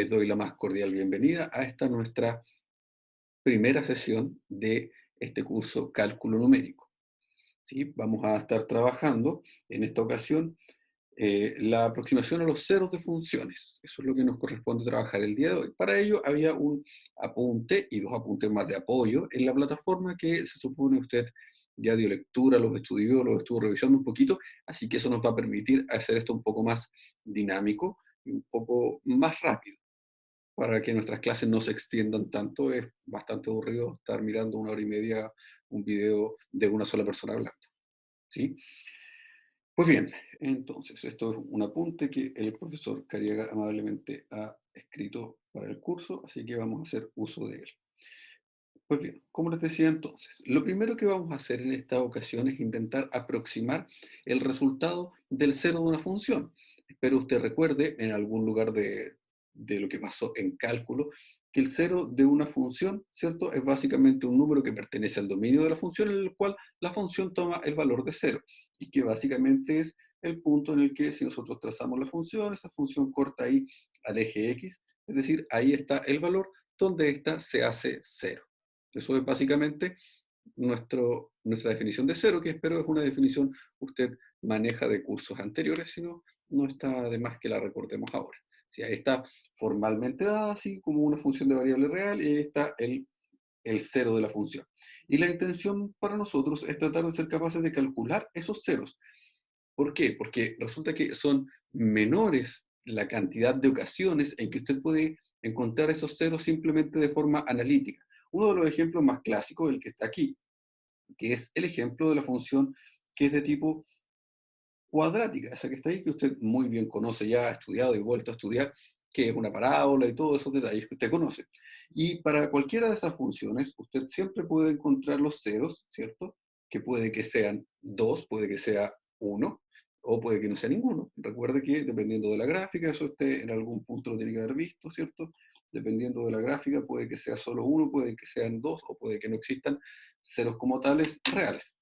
Les doy la más cordial bienvenida a esta nuestra primera sesión de este curso Cálculo Numérico. ¿Sí? Vamos a estar trabajando en esta ocasión la aproximación a los ceros de funciones. Eso es lo que nos corresponde trabajar el día de hoy. Para ello había un apunte y dos apuntes más de apoyo en la plataforma que se supone usted ya dio lectura, los estudió, los estuvo revisando un poquito, así que eso nos va a permitir hacer esto un poco más dinámico y un poco más rápido para que nuestras clases no se extiendan tanto. Es bastante aburrido estar mirando 1 hora y media un video de una sola persona hablando, ¿sí? Pues bien, entonces, esto es un apunte que el profesor Cariaga amablemente ha escrito para el curso, así que vamos a hacer uso de él. Pues bien, como les decía entonces, lo primero que vamos a hacer en esta ocasión es intentar aproximar el resultado del cero de una función. Espero usted recuerde en algún lugar de lo que pasó en cálculo, que el cero de una función, ¿cierto? Es básicamente un número que pertenece al dominio de la función en el cual la función toma el valor de cero y que básicamente es el punto en el que si nosotros trazamos la función, esa función corta ahí al eje X, es decir, ahí está el valor donde ésta se hace cero. Eso es básicamente nuestra definición de cero, que espero es una definición que usted maneja de cursos anteriores, sino no está de más que la recordemos ahora. Si ahí está formalmente dada, así como una función de variable real, y ahí está el cero de la función. Y la intención para nosotros es tratar de ser capaces de calcular esos ceros. ¿Por qué? Porque resulta que son menores la cantidad de ocasiones en que usted puede encontrar esos ceros simplemente de forma analítica. Uno de los ejemplos más clásicos es el que está aquí, que es el ejemplo de la función que es de tipo cuadrática, esa que está ahí, que usted muy bien conoce ya, ha estudiado y vuelto a estudiar, que es una parábola y todos esos detalles que usted conoce. Y para cualquiera de esas funciones, usted siempre puede encontrar los ceros, ¿cierto? Que puede que sean 2, puede que sea uno, o puede que no sea ninguno. Recuerde que dependiendo de la gráfica, eso usted en algún punto lo tiene que haber visto, ¿cierto? Dependiendo de la gráfica, puede que sea solo uno, puede que sean dos, o puede que no existan ceros como tales reales.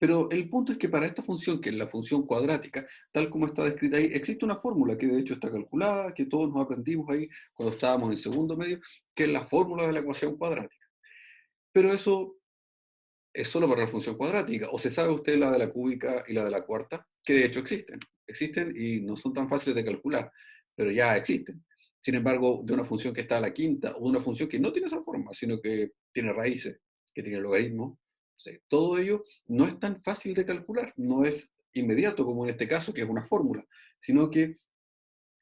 Pero el punto es que para esta función, que es la función cuadrática, tal como está descrita ahí, existe una fórmula que de hecho está calculada, que todos nos aprendimos ahí cuando estábamos en segundo medio, que es la fórmula de la ecuación cuadrática. Pero eso es solo para la función cuadrática. ¿O se sabe usted la de la cúbica y la de la cuarta? Que de hecho existen. Existen y no son tan fáciles de calcular, pero ya existen. Sin embargo, de una función que está a la quinta o de una función que no tiene esa forma, sino que tiene raíces, que tiene logaritmos, sí, todo ello no es tan fácil de calcular, no es inmediato como en este caso, que es una fórmula, sino que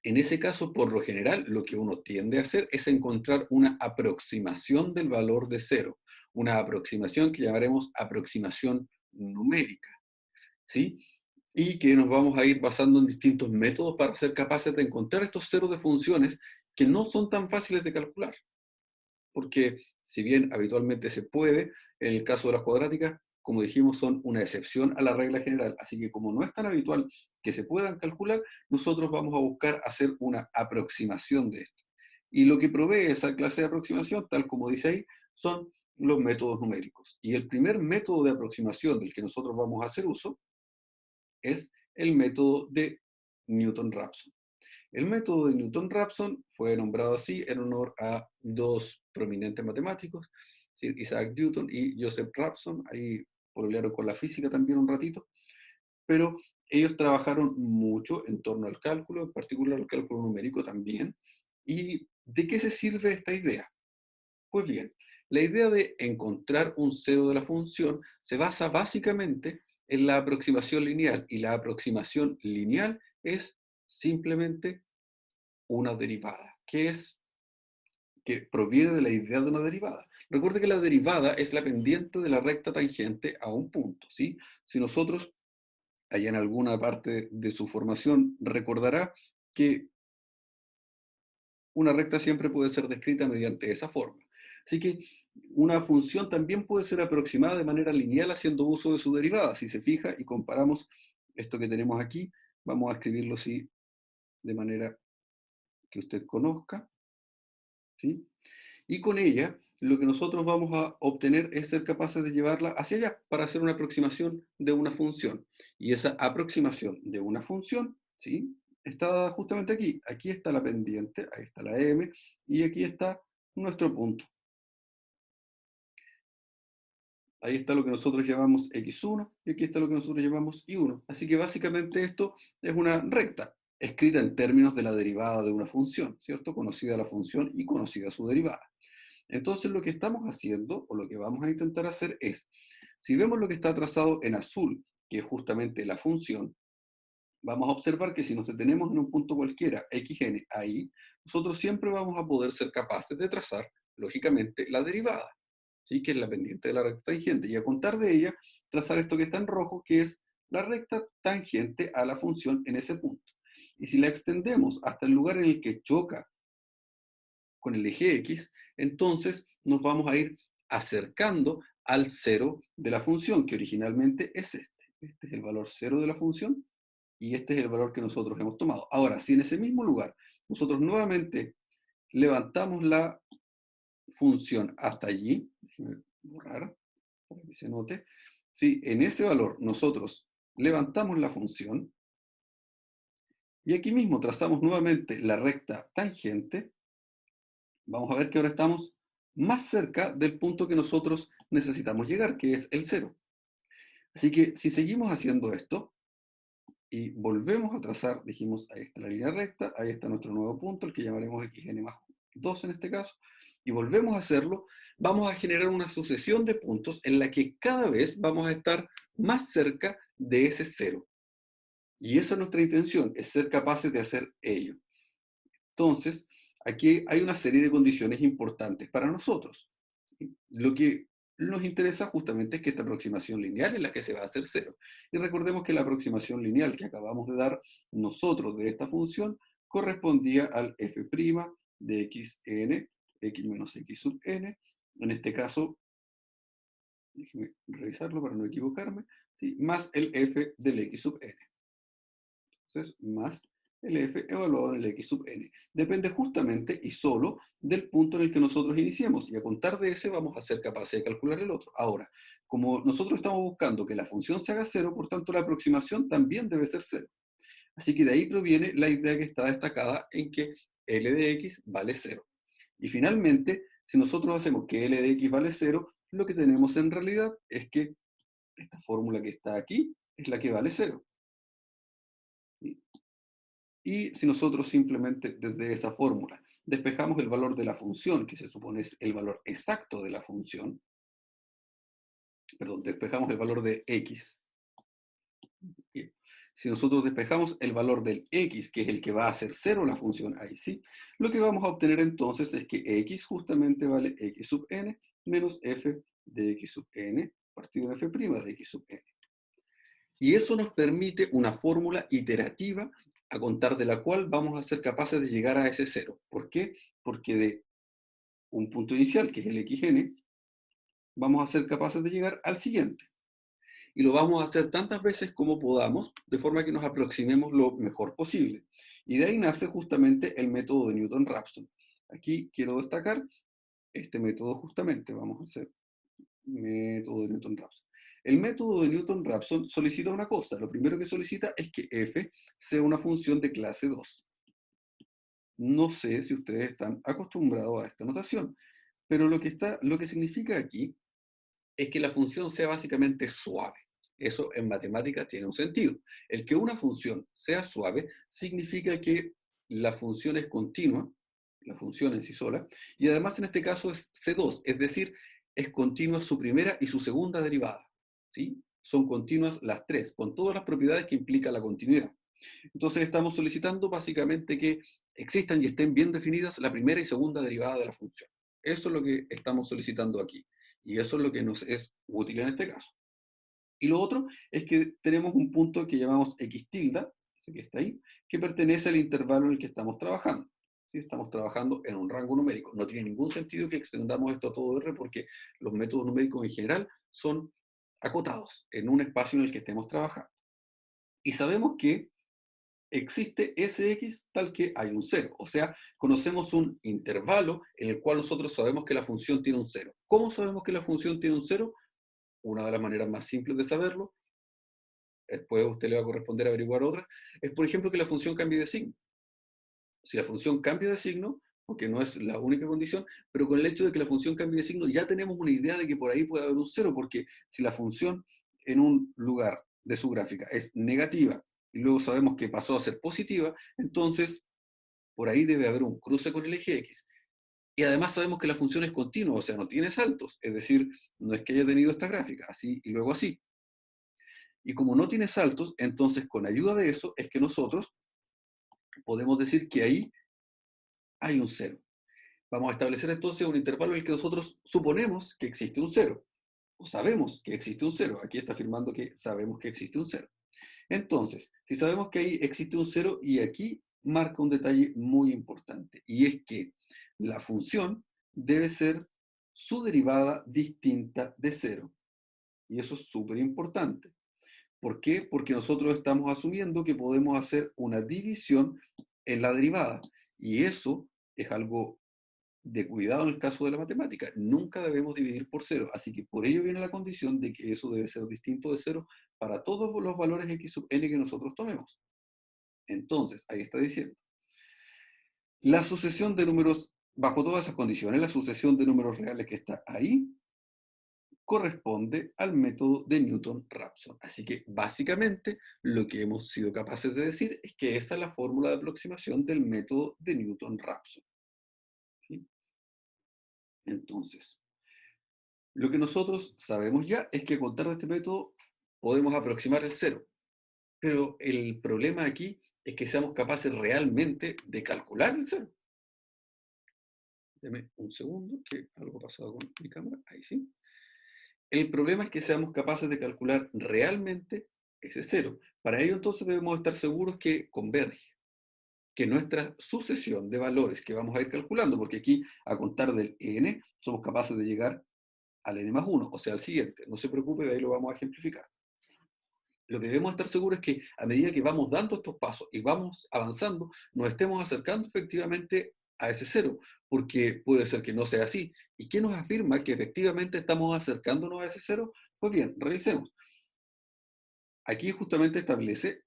en ese caso, por lo general, lo que uno tiende a hacer es encontrar una aproximación del valor de cero, una aproximación que llamaremos aproximación numérica, ¿sí? Y que nos vamos a ir basando en distintos métodos para ser capaces de encontrar estos ceros de funciones que no son tan fáciles de calcular, porque si bien habitualmente se puede, en el caso de las cuadráticas, como dijimos, son una excepción a la regla general. Así que como no es tan habitual que se puedan calcular, nosotros vamos a buscar hacer una aproximación de esto. Y lo que provee esa clase de aproximación, tal como dice ahí, son los métodos numéricos. Y el primer método de aproximación del que nosotros vamos a hacer uso es el método de Newton-Raphson. El método de Newton-Raphson fue nombrado así en honor a dos prominentes matemáticos, Sir Isaac Newton y Joseph Raphson. Ahí pololearon con la física también un ratito, pero ellos trabajaron mucho en torno al cálculo, en particular al cálculo numérico también. ¿Y de qué se sirve esta idea? Pues bien, la idea de encontrar un cero de la función se basa básicamente en la aproximación lineal, y la aproximación lineal es simplemente una derivada, que proviene de la idea de una derivada. Recuerde que la derivada es la pendiente de la recta tangente a un punto, ¿sí? Si nosotros, allá en alguna parte de su formación, recordará que una recta siempre puede ser descrita mediante esa forma. Así que una función también puede ser aproximada de manera lineal haciendo uso de su derivada. Si se fija y comparamos esto que tenemos aquí, vamos a escribirlo así de manera que usted conozca, ¿sí? Y con ella, lo que nosotros vamos a obtener es ser capaces de llevarla hacia allá para hacer una aproximación de una función. Y esa aproximación de una función, ¿sí? está justamente aquí. Aquí está la pendiente, ahí está la M, y aquí está nuestro punto. Ahí está lo que nosotros llamamos x1 y aquí está lo que nosotros llamamos y1. Así que básicamente esto es una recta, escrita en términos de la derivada de una función, ¿cierto? Conocida la función y conocida su derivada. Entonces lo que estamos haciendo, o lo que vamos a intentar hacer es, si vemos lo que está trazado en azul, que es justamente la función, vamos a observar que si nos detenemos en un punto cualquiera, xn, ahí, nosotros siempre vamos a poder ser capaces de trazar, lógicamente, la derivada, ¿sí? Que es la pendiente de la recta tangente, y a contar de ella, trazar esto que está en rojo, que es la recta tangente a la función en ese punto. Y si la extendemos hasta el lugar en el que choca con el eje X, entonces nos vamos a ir acercando al cero de la función, que originalmente es este. Este es el valor cero de la función, y este es el valor que nosotros hemos tomado. Ahora, si en ese mismo lugar nosotros nuevamente levantamos la función hasta allí, déjenme borrar para que se note, si en ese valor nosotros levantamos la función, y aquí mismo trazamos nuevamente la recta tangente, vamos a ver que ahora estamos más cerca del punto que nosotros necesitamos llegar, que es el cero. Así que si seguimos haciendo esto, y volvemos a trazar, dijimos, ahí está la línea recta, ahí está nuestro nuevo punto, el que llamaremos xn más 2 en este caso, y volvemos a hacerlo, vamos a generar una sucesión de puntos en la que cada vez vamos a estar más cerca de ese cero. Y esa es nuestra intención, es ser capaces de hacer ello. Entonces, aquí hay una serie de condiciones importantes para nosotros. Lo que nos interesa justamente es que esta aproximación lineal es la que se va a hacer cero. Y recordemos que la aproximación lineal que acabamos de dar nosotros de esta función correspondía al f' de xn, x menos x sub n. En este caso, déjenme revisarlo para no equivocarme, ¿sí? Más el f del x sub n. Entonces, más el f evaluado en el x sub n. Depende justamente y solo del punto en el que nosotros iniciemos, y a contar de ese vamos a ser capaces de calcular el otro. Ahora, como nosotros estamos buscando que la función se haga cero, por tanto la aproximación también debe ser cero. Así que de ahí proviene la idea que está destacada en que L de x vale cero. Y finalmente, si nosotros hacemos que L de x vale cero, lo que tenemos en realidad es que esta fórmula que está aquí es la que vale cero. Y si nosotros simplemente desde esa fórmula despejamos el valor de la función, que se supone es el valor exacto de la función, perdón, despejamos el valor de x. Bien. Si nosotros despejamos el valor del x, que es el que va a hacer cero la función ahí, ¿sí? Lo que vamos a obtener entonces es que x justamente vale x sub n menos f de x sub n partido de f' de x sub n. Y eso nos permite una fórmula iterativa a contar de la cual vamos a ser capaces de llegar a ese cero. ¿Por qué? Porque de un punto inicial, que es el xn, vamos a ser capaces de llegar al siguiente. Y lo vamos a hacer tantas veces como podamos, de forma que nos aproximemos lo mejor posible. Y de ahí nace justamente el método de Newton-Raphson. Aquí quiero destacar este método justamente. Vamos a hacer método de Newton-Raphson. El método de Newton-Raphson solicita una cosa. Lo primero que solicita es que f sea una función de clase 2. No sé si ustedes están acostumbrados a esta notación, pero lo que significa aquí es que la función sea básicamente suave. Eso en matemáticas tiene un sentido. El que una función sea suave significa que la función es continua, la función en sí sola, y además en este caso es C2, es decir, es continua su primera y su segunda derivada. ¿Sí? Son continuas las tres, con todas las propiedades que implica la continuidad. Entonces estamos solicitando básicamente que existan y estén bien definidas la primera y segunda derivada de la función. Eso es lo que estamos solicitando aquí. Y eso es lo que nos es útil en este caso. Y lo otro es que tenemos un punto que llamamos x tilde, ese que está ahí, que pertenece al intervalo en el que estamos trabajando. ¿Sí? Estamos trabajando en un rango numérico. No tiene ningún sentido que extendamos esto a todo R porque los métodos numéricos en general son acotados en un espacio en el que estemos trabajando. Y sabemos que existe Sx tal que hay un cero. O sea, conocemos un intervalo en el cual nosotros sabemos que la función tiene un cero. ¿Cómo sabemos que la función tiene un cero? Una de las maneras más simples de saberlo después a usted le va a corresponder averiguar otras, es por ejemplo que la función cambie de signo. Si la función cambia de signo, porque no es la única condición, pero con el hecho de que la función cambie de signo ya tenemos una idea de que por ahí puede haber un cero, porque si la función en un lugar de su gráfica es negativa y luego sabemos que pasó a ser positiva, entonces por ahí debe haber un cruce con el eje X. Y además sabemos que la función es continua, o sea, no tiene saltos, es decir, no es que haya tenido esta gráfica, así y luego así. Y como no tiene saltos, entonces con ayuda de eso es que nosotros podemos decir que ahí hay un cero. Vamos a establecer entonces un intervalo en el que nosotros suponemos que existe un cero, o sabemos que existe un cero. Aquí está afirmando que sabemos que existe un cero. Entonces, si sabemos que ahí existe un cero, y aquí marca un detalle muy importante, y es que la función debe ser su derivada distinta de cero. Y eso es súper importante. ¿Por qué? Porque nosotros estamos asumiendo que podemos hacer una división en la derivada. Y eso es algo de cuidado en el caso de la matemática. Nunca debemos dividir por cero. Así que por ello viene la condición de que eso debe ser distinto de cero para todos los valores x sub n que nosotros tomemos. Entonces, ahí está diciendo. La sucesión de números, bajo todas esas condiciones, la sucesión de números reales que está ahí corresponde al método de Newton-Raphson. Así que básicamente lo que hemos sido capaces de decir es que esa es la fórmula de aproximación del método de Newton-Raphson. ¿Sí? Entonces, lo que nosotros sabemos ya es que a contar de este método podemos aproximar el cero. Pero el problema aquí es que seamos capaces realmente de calcular el cero. Deme un segundo, que algo ha pasado con mi cámara. Ahí sí. El problema es que seamos capaces de calcular realmente ese cero. Para ello entonces debemos estar seguros que converge, que nuestra sucesión de valores que vamos a ir calculando, porque aquí a contar del n somos capaces de llegar al n más 1, o sea, al siguiente. No se preocupe, de ahí lo vamos a ejemplificar. Lo que debemos estar seguros es que a medida que vamos dando estos pasos y vamos avanzando, nos estemos acercando efectivamente a ese cero, porque puede ser que no sea así. ¿Y qué nos afirma que efectivamente estamos acercándonos a ese cero? Pues bien, revisemos. Aquí justamente establece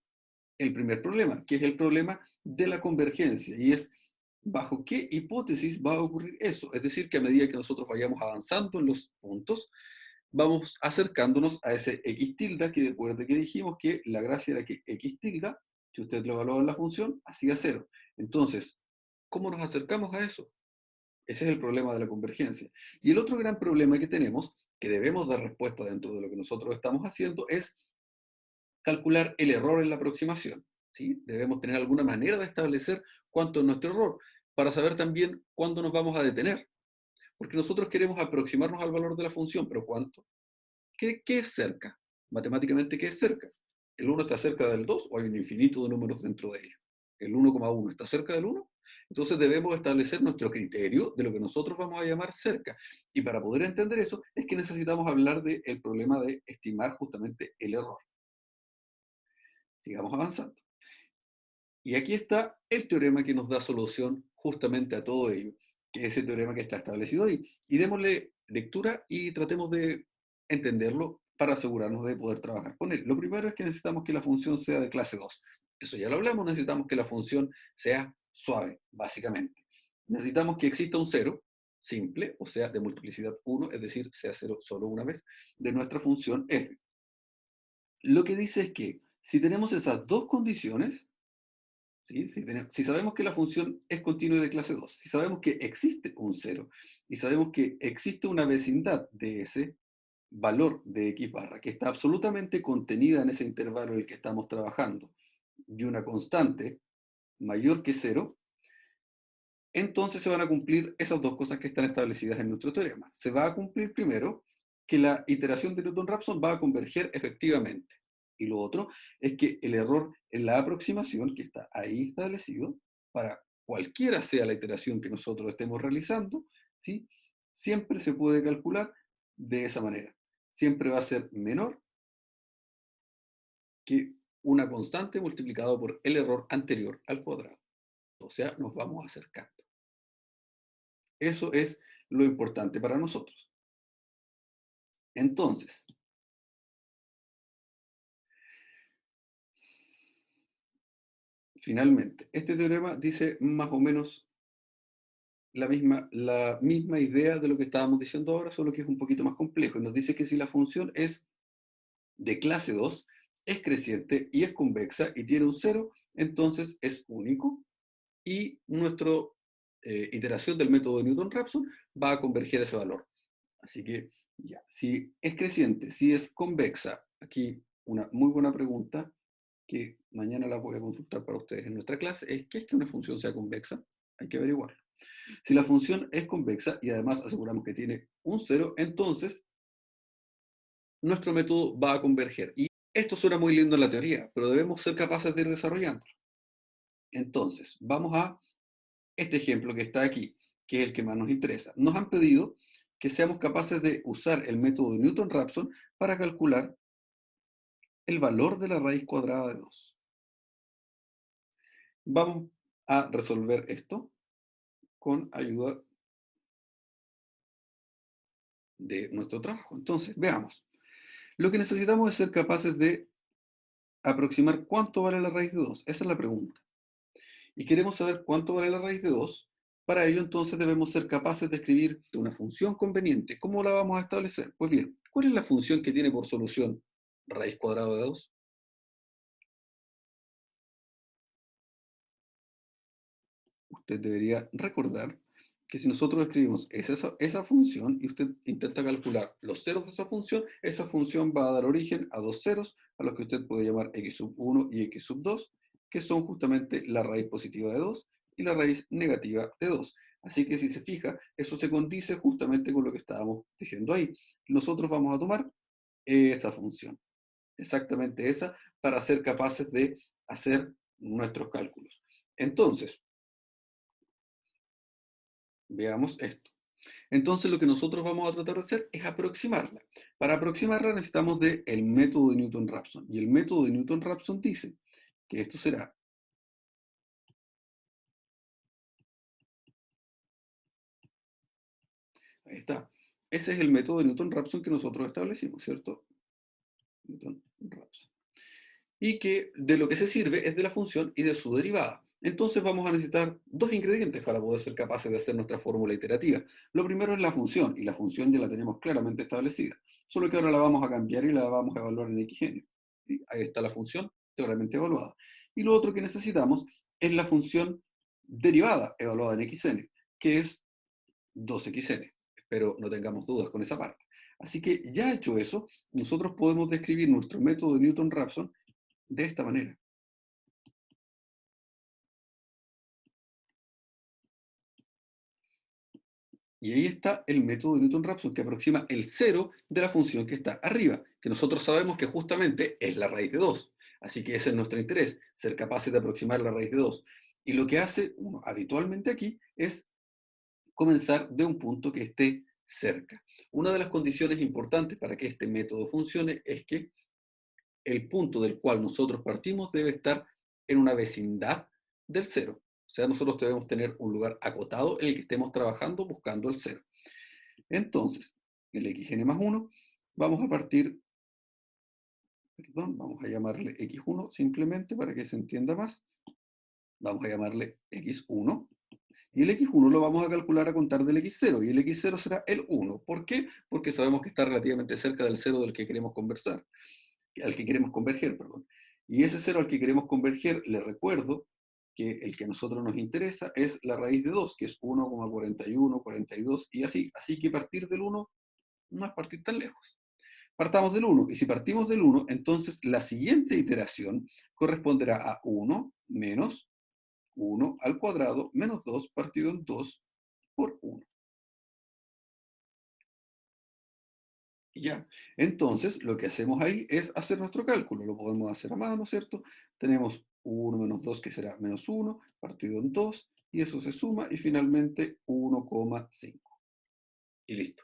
el primer problema, que es el problema de la convergencia, y es bajo qué hipótesis va a ocurrir eso. Es decir, que a medida que nosotros vayamos avanzando en los puntos, vamos acercándonos a ese x tilde, que recuerde que dijimos que la gracia era que x tilde, si usted lo evalúa en la función, hacía cero. Entonces, ¿cómo nos acercamos a eso? Ese es el problema de la convergencia. Y el otro gran problema que tenemos, que debemos dar respuesta dentro de lo que nosotros estamos haciendo, es calcular el error en la aproximación. ¿Sí? Debemos tener alguna manera de establecer cuánto es nuestro error, para saber también cuándo nos vamos a detener. Porque nosotros queremos aproximarnos al valor de la función, pero ¿cuánto? ¿Qué es cerca? Matemáticamente, ¿qué es cerca? ¿El 1 está cerca del 2 o hay un infinito de números dentro de ello? ¿El 1,1 está cerca del 1? Entonces debemos establecer nuestro criterio de lo que nosotros vamos a llamar cerca. Y para poder entender eso es que necesitamos hablar del problema de estimar justamente el error. Sigamos avanzando. Y aquí está el teorema que nos da solución justamente a todo ello, que es el teorema que está establecido ahí. Y démosle lectura y tratemos de entenderlo para asegurarnos de poder trabajar con él. Lo primero es que necesitamos que la función sea de clase 2. Eso ya lo hablamos, necesitamos que la función sea suave, básicamente. Necesitamos que exista un cero simple, o sea, de multiplicidad 1, es decir, sea cero solo una vez, de nuestra función f. Lo que dice es que si tenemos esas dos condiciones, ¿sí? Si sabemos que la función es continua de clase 2, si sabemos que existe un cero y sabemos que existe una vecindad de ese valor de x barra que está absolutamente contenida en ese intervalo en el que estamos trabajando y una constante mayor que cero, entonces se van a cumplir esas dos cosas que están establecidas en nuestro teorema. Se va a cumplir primero que la iteración de Newton-Raphson va a converger efectivamente. Y lo otro es que el error en la aproximación que está ahí establecido, para cualquiera sea la iteración que nosotros estemos realizando, ¿sí? Siempre se puede calcular de esa manera. Siempre va a ser menor que una constante multiplicado por el error anterior al cuadrado. O sea, nos vamos acercando. Eso es lo importante para nosotros. Entonces, finalmente, este teorema dice más o menos la misma idea de lo que estábamos diciendo ahora, solo que es un poquito más complejo. Y nos dice que si la función es de clase 2, es creciente y es convexa y tiene un cero, entonces es único y nuestra iteración del método de Newton-Raphson va a converger ese valor. Así que, ya, si es creciente, si es convexa, aquí una muy buena pregunta que mañana la voy a consultar para ustedes en nuestra clase, es ¿qué es que una función sea convexa? Hay que averiguarlo. Si la función es convexa y además aseguramos que tiene un cero, entonces nuestro método va a converger. Y esto suena muy lindo en la teoría, pero debemos ser capaces de ir desarrollando. Entonces, vamos a este ejemplo que está aquí, que es el que más nos interesa. Nos han pedido que seamos capaces de usar el método de Newton-Raphson para calcular el valor de la raíz cuadrada de 2. Vamos a resolver esto con ayuda de nuestro trabajo. Entonces, veamos. Lo que necesitamos es ser capaces de aproximar cuánto vale la raíz de 2. Esa es la pregunta. Y queremos saber cuánto vale la raíz de 2. Para ello, entonces, debemos ser capaces de escribir una función conveniente. ¿Cómo la vamos a establecer? Pues bien, ¿cuál es la función que tiene por solución raíz cuadrada de 2? Usted debería recordar que si nosotros escribimos esa función y usted intenta calcular los ceros de esa función va a dar origen a dos ceros, a los que usted puede llamar x sub 1 y x sub 2, que son justamente la raíz positiva de 2 y la raíz negativa de 2. Así que si se fija, eso se condice justamente con lo que estábamos diciendo ahí. Nosotros vamos a tomar esa función, exactamente esa, para ser capaces de hacer nuestros cálculos. Entonces, veamos esto. Entonces lo que nosotros vamos a tratar de hacer es aproximarla. Para aproximarla necesitamos del método de Newton-Raphson. Y el método de Newton-Raphson dice que esto será, ahí está, ese es el método de Newton-Raphson que nosotros establecimos, ¿cierto? Newton-Raphson. Y que de lo que se sirve es de la función y de su derivada. Entonces vamos a necesitar dos ingredientes para poder ser capaces de hacer nuestra fórmula iterativa. Lo primero es la función, y la función ya la tenemos claramente establecida, solo que ahora la vamos a cambiar y la vamos a evaluar en xn. ¿Sí? Ahí está la función claramente evaluada. Y lo otro que necesitamos es la función derivada evaluada en xn, que es 2xn. Espero no tengamos dudas con esa parte. Así que ya hecho eso, nosotros podemos describir nuestro método de Newton-Raphson de esta manera. Y ahí está el método de Newton-Raphson, que aproxima el cero de la función que está arriba, que nosotros sabemos que justamente es la raíz de 2. Así que ese es nuestro interés, ser capaces de aproximar la raíz de 2. Y lo que hace uno habitualmente aquí es comenzar de un punto que esté cerca. Una de las condiciones importantes para que este método funcione es que el punto del cual nosotros partimos debe estar en una vecindad del cero. O sea, nosotros debemos tener un lugar acotado en el que estemos trabajando buscando el cero. Entonces, el xn más 1, vamos a partir, perdón, vamos a llamarle x1 simplemente para que se entienda más. Vamos a llamarle x1. Y el x1 lo vamos a calcular a contar del x0. Y el x0 será el 1. ¿Por qué? Porque sabemos que está relativamente cerca del cero del que queremos conversar. Al que queremos converger, perdón. Y ese cero al que queremos converger, le recuerdo que el que a nosotros nos interesa es la raíz de 2, que es 1,41, 42 y así. Así que partir del 1 no es partir tan lejos. Partamos del 1, y si partimos del 1, entonces la siguiente iteración corresponderá a 1 menos 1 al cuadrado menos 2 partido en 2 por 1. Y ya. Entonces, lo que hacemos ahí es hacer nuestro cálculo. Lo podemos hacer a mano, ¿cierto? Tenemos 1 menos 2, que será menos 1, partido en 2, y eso se suma, y finalmente 1,5. Y listo.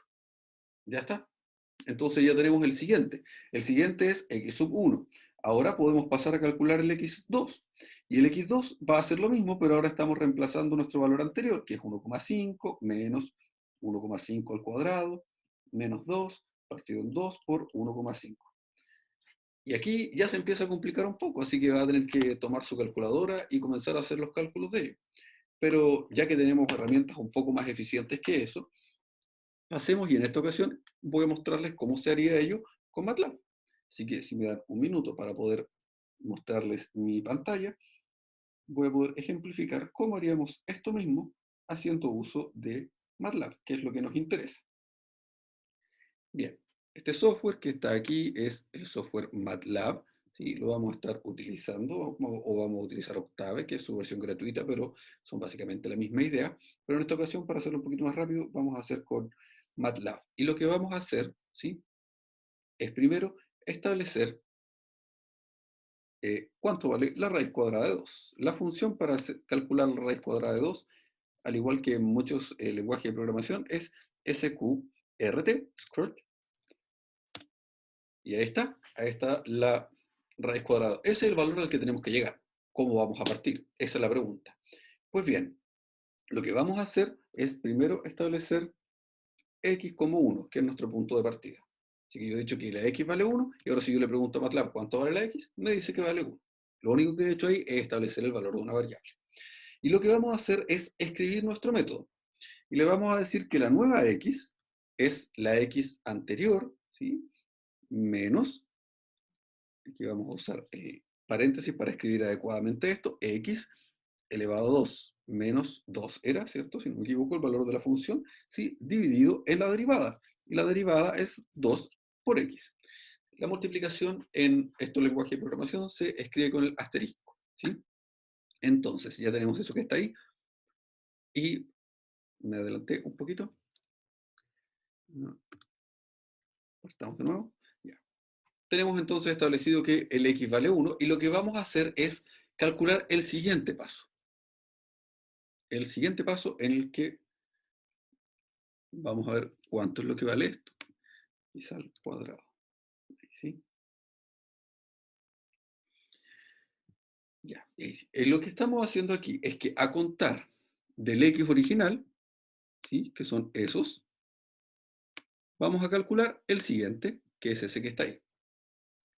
Ya está. Entonces ya tenemos el siguiente. El siguiente es x sub 1. Ahora podemos pasar a calcular el x2. Y el x2 va a ser lo mismo, pero ahora estamos reemplazando nuestro valor anterior, que es 1,5 menos 1,5 al cuadrado, menos 2, partido en 2 por 1,5. Y aquí ya se empieza a complicar un poco, así que va a tener que tomar su calculadora y comenzar a hacer los cálculos de ello. Pero ya que tenemos herramientas un poco más eficientes que eso, hacemos, y en esta ocasión voy a mostrarles cómo se haría ello con MATLAB. Así que si me dan un minuto para poder mostrarles mi pantalla, voy a poder ejemplificar cómo haríamos esto mismo haciendo uso de MATLAB, que es lo que nos interesa. Bien, este software que está aquí es el software MATLAB, ¿sí? Lo vamos a estar utilizando, o vamos a utilizar Octave, que es su versión gratuita, pero son básicamente la misma idea. Pero en esta ocasión, para hacerlo un poquito más rápido, vamos a hacer con MATLAB. Y lo que vamos a hacer, ¿sí? Es primero establecer cuánto vale la raíz cuadrada de 2. La función para calcular la raíz cuadrada de 2, al igual que en muchos lenguajes de programación, es SQRT, squirt. Y ahí está la raíz cuadrada. Ese es el valor al que tenemos que llegar. ¿Cómo vamos a partir? Esa es la pregunta. Pues bien, lo que vamos a hacer es primero establecer x como 1, que es nuestro punto de partida. Así que yo he dicho que la x vale 1, y ahora si yo le pregunto a MATLAB cuánto vale la x, me dice que vale 1. Lo único que he hecho ahí es establecer el valor de una variable. Y lo que vamos a hacer es escribir nuestro método. Y le vamos a decir que la nueva x es la x anterior, ¿sí? Menos, aquí vamos a usar paréntesis para escribir adecuadamente esto, x elevado a 2 menos 2 era, ¿cierto? Si no me equivoco, el valor de la función, ¿sí? Dividido en la derivada. Y la derivada es 2 por x. La multiplicación en estos lenguajes de programación se escribe con el asterisco, ¿sí? Entonces, ya tenemos eso que está ahí. Y me adelanté un poquito. Partamos de nuevo. Ya. Tenemos entonces establecido que el x vale 1 y lo que vamos a hacer es calcular el siguiente paso. El siguiente paso en el que vamos a ver cuánto es lo que vale esto. Y al cuadrado. ¿Sí? Ya. Lo que estamos haciendo aquí es que a contar del x original, ¿sí? Que son esos, vamos a calcular el siguiente, que es ese que está ahí.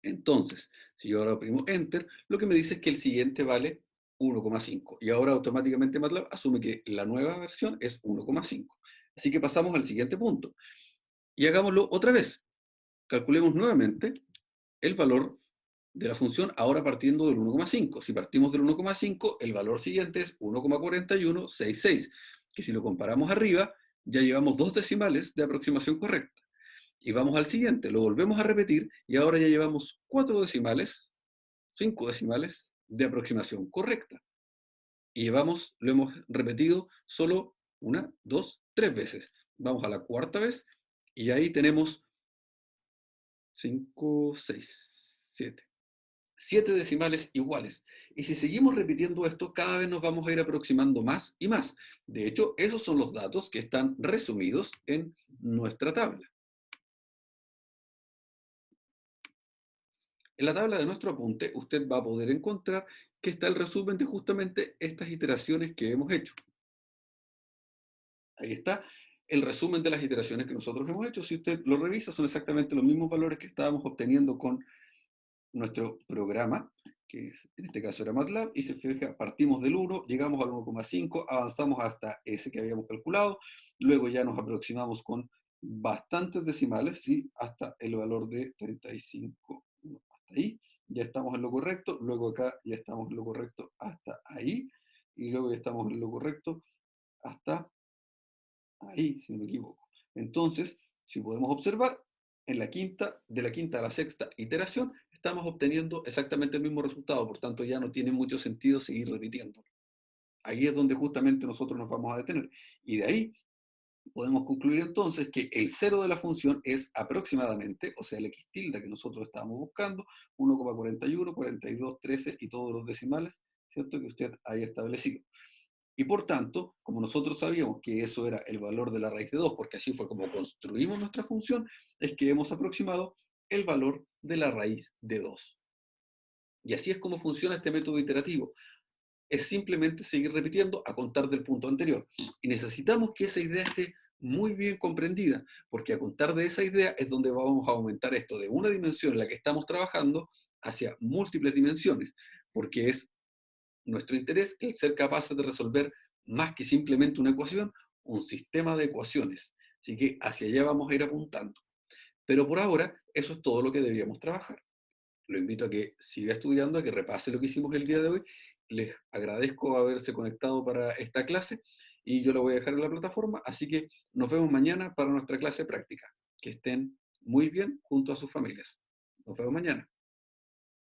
Entonces, si yo ahora oprimo Enter, lo que me dice es que el siguiente vale 1,5. Y ahora automáticamente MATLAB asume que la nueva versión es 1,5. Así que pasamos al siguiente punto. Y hagámoslo otra vez. Calculemos nuevamente el valor de la función ahora partiendo del 1,5. Si partimos del 1,5, el valor siguiente es 1,4166, que si lo comparamos arriba, ya llevamos 2 decimales de aproximación correcta. Y vamos al siguiente, lo volvemos a repetir y ahora ya llevamos 4 decimales, 5 decimales de aproximación correcta. Y lo hemos repetido solo 1, 2, 3 veces. Vamos a la cuarta vez y ahí tenemos 5, 6, 7. 7 decimales iguales. Y si seguimos repitiendo esto, cada vez nos vamos a ir aproximando más y más. De hecho, esos son los datos que están resumidos en nuestra tabla. En la tabla de nuestro apunte, usted va a poder encontrar que está el resumen de justamente estas iteraciones que hemos hecho. Ahí está el resumen de las iteraciones que nosotros hemos hecho. Si usted lo revisa, son exactamente los mismos valores que estábamos obteniendo con nuestro programa, que en este caso era MATLAB, y se fija, partimos del 1, llegamos al 1,5, avanzamos hasta ese que habíamos calculado, luego ya nos aproximamos con bastantes decimales, ¿sí? Hasta el valor de 35, hasta ahí, ya estamos en lo correcto, luego acá ya estamos en lo correcto hasta ahí, y luego ya estamos en lo correcto hasta ahí, si no me equivoco. Entonces, si podemos observar, de la quinta a la sexta iteración, estamos obteniendo exactamente el mismo resultado, por tanto ya no tiene mucho sentido seguir repitiendo. Ahí es donde justamente nosotros nos vamos a detener. Y de ahí podemos concluir entonces que el cero de la función es aproximadamente, o sea, el x tilde que nosotros estábamos buscando, 1,41, 42, 13 y todos los decimales, ¿cierto?, que usted haya establecido. Y por tanto, como nosotros sabíamos que eso era el valor de la raíz de 2, porque así fue como construimos nuestra función, es que hemos aproximado el valor de la raíz de 2. Y así es como funciona este método iterativo. Es simplemente seguir repitiendo a contar del punto anterior. Y necesitamos que esa idea esté muy bien comprendida, porque a contar de esa idea es donde vamos a aumentar esto de una dimensión en la que estamos trabajando hacia múltiples dimensiones, porque es nuestro interés el ser capaces de resolver más que simplemente una ecuación, un sistema de ecuaciones. Así que hacia allá vamos a ir apuntando. Pero por ahora, eso es todo lo que debíamos trabajar. Lo invito a que siga estudiando, a que repase lo que hicimos el día de hoy. Les agradezco haberse conectado para esta clase y yo lo voy a dejar en la plataforma, así que nos vemos mañana para nuestra clase práctica. Que estén muy bien junto a sus familias. Nos vemos mañana.